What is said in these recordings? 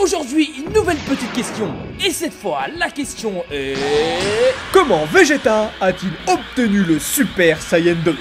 Aujourd'hui, une nouvelle petite question. Et cette fois, la question est... Comment Vegeta a-t-il obtenu le Super Saiyan 2?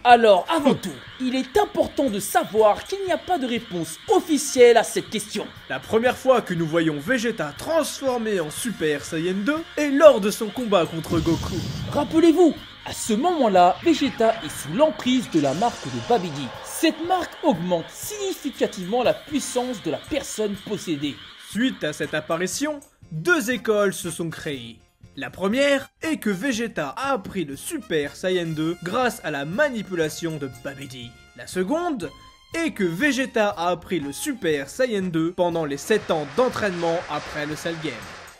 Alors, avant tout, il est important de savoir qu'il n'y a pas de réponse officielle à cette question. La première fois que nous voyons Vegeta transformé en Super Saiyan 2 est lors de son combat contre Goku. Rappelez-vous, à ce moment-là, Vegeta est sous l'emprise de la marque de Babidi. Cette marque augmente significativement la puissance de la personne possédée. Suite à cette apparition, deux écoles se sont créées. La première est que Vegeta a appris le Super Saiyan 2 grâce à la manipulation de Babidi. La seconde est que Vegeta a appris le Super Saiyan 2 pendant les 7 ans d'entraînement après le Cell Game.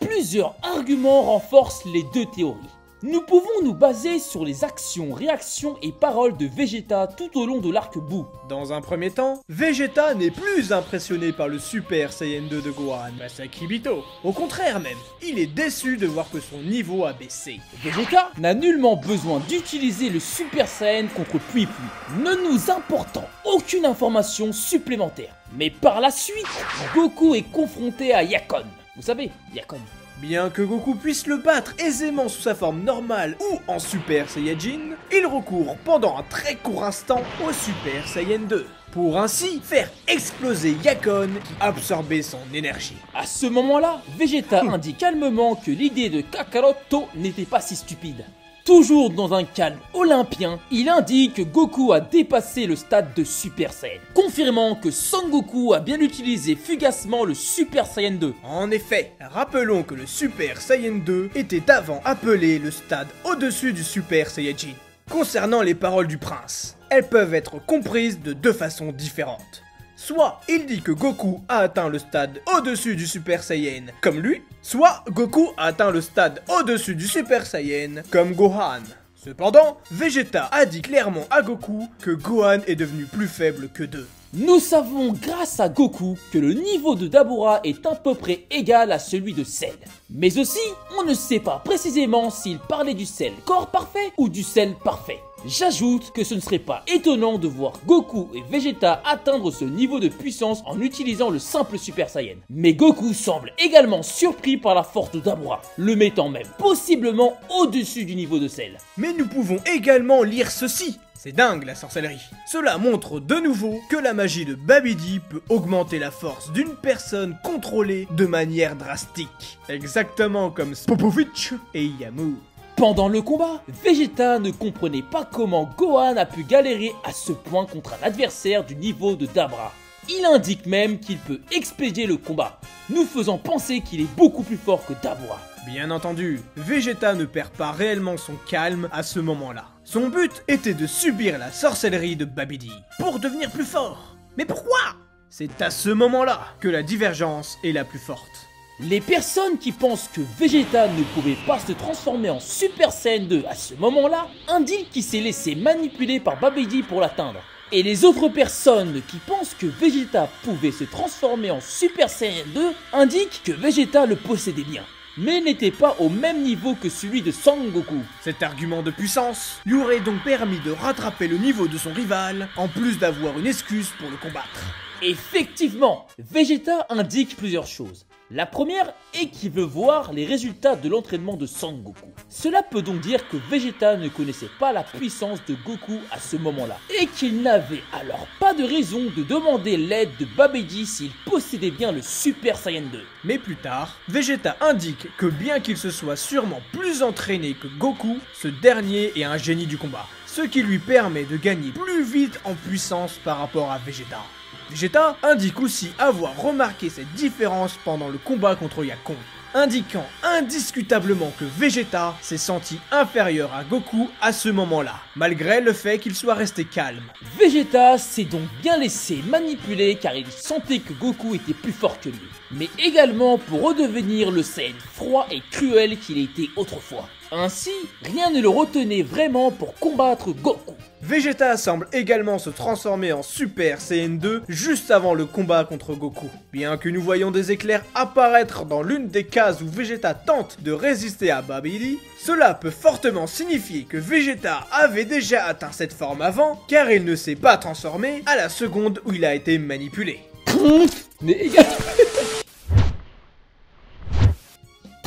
Plusieurs arguments renforcent les deux théories. Nous pouvons nous baser sur les actions, réactions et paroles de Vegeta tout au long de l'arc Buu. Dans un premier temps, Vegeta n'est plus impressionné par le Super Saiyan 2 de Gohan face à Kibito. Au contraire même, il est déçu de voir que son niveau a baissé. Vegeta n'a nullement besoin d'utiliser le Super Saiyan contre Pui Pui, ne nous important aucune information supplémentaire. Mais par la suite, Goku est confronté à Yakon. Vous savez, Yakon. Bien que Goku puisse le battre aisément sous sa forme normale ou en Super Saiyajin, il recourt pendant un très court instant au Super Saiyan 2, pour ainsi faire exploser Yakon qui absorbait son énergie. À ce moment-là, Vegeta indique calmement que l'idée de Kakaroto n'était pas si stupide. Toujours dans un calme olympien, il indique que Goku a dépassé le stade de Super Saiyan, confirmant que Son Goku a bien utilisé fugacement le Super Saiyan 2. En effet, rappelons que le Super Saiyan 2 était avant appelé le stade au-dessus du Super Saiyajin. Concernant les paroles du prince, elles peuvent être comprises de deux façons différentes. Soit il dit que Goku a atteint le stade au-dessus du Super Saiyan, comme lui, soit Goku a atteint le stade au-dessus du Super Saiyan, comme Gohan. Cependant, Vegeta a dit clairement à Goku que Gohan est devenu plus faible que d'eux. Nous savons grâce à Goku que le niveau de Dabura est à peu près égal à celui de Cell. Mais aussi, on ne sait pas précisément s'il parlait du Cell corps parfait ou du Cell parfait. J'ajoute que ce ne serait pas étonnant de voir Goku et Vegeta atteindre ce niveau de puissance en utilisant le simple Super Saiyan. Mais Goku semble également surpris par la force de Dabura, le mettant même possiblement au-dessus du niveau de Cell. Mais nous pouvons également lire ceci. C'est dingue la sorcellerie. Cela montre de nouveau que la magie de Babidi peut augmenter la force d'une personne contrôlée de manière drastique. Exactement comme Popovich et Yamu. Pendant le combat, Vegeta ne comprenait pas comment Gohan a pu galérer à ce point contre un adversaire du niveau de Dabura. Il indique même qu'il peut expédier le combat, nous faisant penser qu'il est beaucoup plus fort que Dabura. Bien entendu, Vegeta ne perd pas réellement son calme à ce moment-là. Son but était de subir la sorcellerie de Babidi pour devenir plus fort. Mais pourquoi? C'est à ce moment-là que la divergence est la plus forte. Les personnes qui pensent que Vegeta ne pouvait pas se transformer en Super Saiyan 2 à ce moment-là indiquent qu'il s'est laissé manipuler par Babidi pour l'atteindre. Et les autres personnes qui pensent que Vegeta pouvait se transformer en Super Saiyan 2 indiquent que Vegeta le possédait bien, mais n'était pas au même niveau que celui de Son Goku. Cet argument de puissance lui aurait donc permis de rattraper le niveau de son rival, en plus d'avoir une excuse pour le combattre. Effectivement, Vegeta indique plusieurs choses. La première est qu'il veut voir les résultats de l'entraînement de Son Goku. Cela peut donc dire que Vegeta ne connaissait pas la puissance de Goku à ce moment-là, et qu'il n'avait alors pas de raison de demander l'aide de Babidi s'il possédait bien le Super Saiyan 2. Mais plus tard, Vegeta indique que bien qu'il se soit sûrement plus entraîné que Goku, ce dernier est un génie du combat, ce qui lui permet de gagner plus vite en puissance par rapport à Vegeta. Vegeta indique aussi avoir remarqué cette différence pendant le combat contre Yakon, indiquant indiscutablement que Vegeta s'est senti inférieur à Goku à ce moment-là, malgré le fait qu'il soit resté calme. Vegeta s'est donc bien laissé manipuler car il sentait que Goku était plus fort que lui, mais également pour redevenir le Saiyan froid et cruel qu'il était autrefois. Ainsi, rien ne le retenait vraiment pour combattre Goku. Vegeta semble également se transformer en Super Saiyan 2 juste avant le combat contre Goku. Bien que nous voyons des éclairs apparaître dans l'une des cases où Vegeta tente de résister à Babidi, cela peut fortement signifier que Vegeta avait déjà atteint cette forme avant, car il ne s'est pas transformé à la seconde où il a été manipulé. Mais également...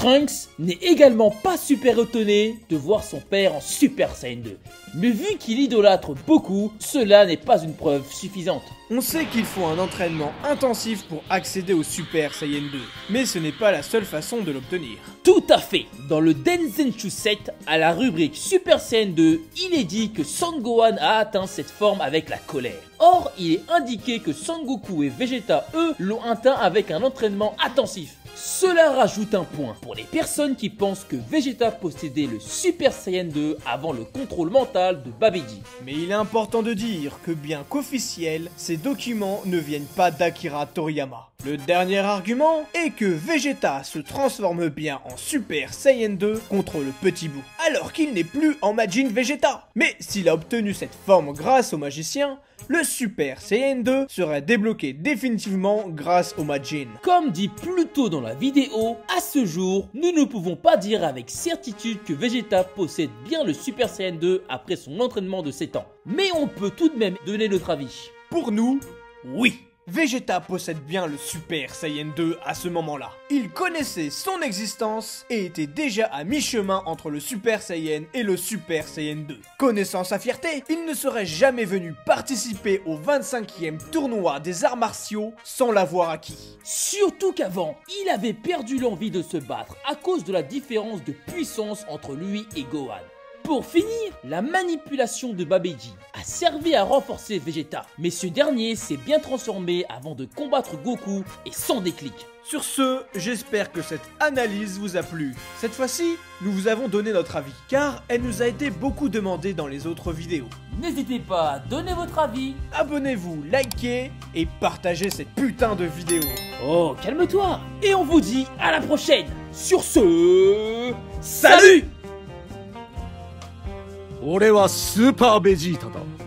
Trunks n'est également pas super étonné de voir son père en Super Saiyan 2. Mais vu qu'il idolâtre beaucoup, cela n'est pas une preuve suffisante. On sait qu'il faut un entraînement intensif pour accéder au Super Saiyan 2, mais ce n'est pas la seule façon de l'obtenir. Tout à fait. Dans le Denzenshuu 7, à la rubrique Super Saiyan 2, il est dit que Son Gohan a atteint cette forme avec la colère. Or, il est indiqué que Son Goku et Vegeta, eux, l'ont atteint avec un entraînement intensif. Cela rajoute un point pour les personnes qui pensent que Vegeta possédait le Super Saiyan 2 avant le contrôle mental de Babidi. Mais il est important de dire que bien qu'officiel, ces documents ne viennent pas d'Akira Toriyama. Le dernier argument est que Vegeta se transforme bien en Super Saiyan 2 contre le petit Buu, alors qu'il n'est plus en Majin Vegeta. Mais s'il a obtenu cette forme grâce au magicien, le Super Saiyan 2 serait débloqué définitivement grâce au Majin. Comme dit plus tôt dans la vidéo, à ce jour, nous ne pouvons pas dire avec certitude que Vegeta possède bien le Super Saiyan 2 après son entraînement de 7 ans. Mais on peut tout de même donner notre avis. Pour nous, oui. Vegeta possède bien le Super Saiyan 2 à ce moment-là. Il connaissait son existence et était déjà à mi-chemin entre le Super Saiyan et le Super Saiyan 2. Connaissant sa fierté, il ne serait jamais venu participer au 25e tournoi des arts martiaux sans l'avoir acquis. Surtout qu'avant, il avait perdu l'envie de se battre à cause de la différence de puissance entre lui et Gohan. Pour finir, la manipulation de Babidi a servi à renforcer Vegeta, mais ce dernier s'est bien transformé avant de combattre Goku et sans déclic. Sur ce, j'espère que cette analyse vous a plu. Cette fois-ci, nous vous avons donné notre avis, car elle nous a été beaucoup demandée dans les autres vidéos. N'hésitez pas à donner votre avis. Abonnez-vous, likez et partagez cette putain de vidéo. Oh, calme-toi. Et on vous dit à la prochaine. Sur ce, salut! 俺はスーパーベジータだ。